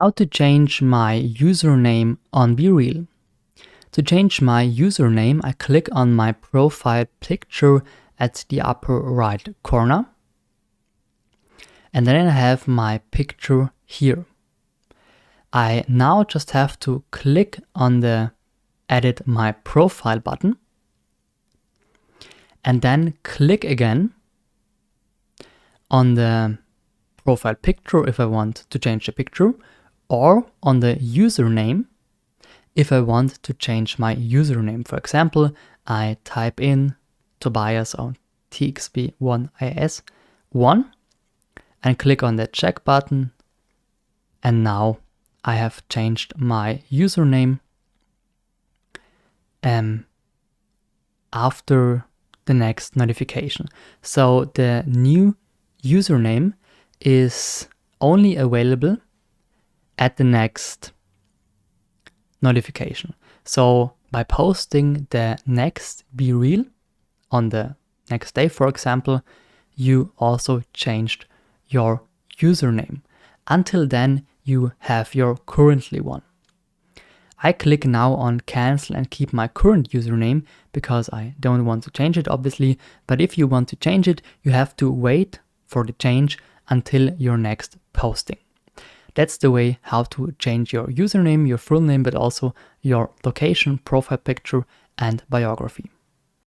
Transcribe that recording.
How to change my username on BeReal. To change my username, I click on my profile picture at the upper right corner. And then I have my picture here. I now just have to click on the Edit My Profile button and then click again on the profile picture if I want to change the picture, or on the username if I want to change my username. For example, I type in Tobias or TXB1IS1 and click on the check button, and now I have changed my username after the next notification. So the new username is only available at the next notification. So by posting the next BeReal on the next day, for example, you also changed your username. Until then, you have your currently one. I click now on cancel and keep my current username because I don't want to change it, obviously. But if you want to change it, you have to wait for the change until your next posting. That's the way how to change your username, your full name, but also your location, profile picture, and biography.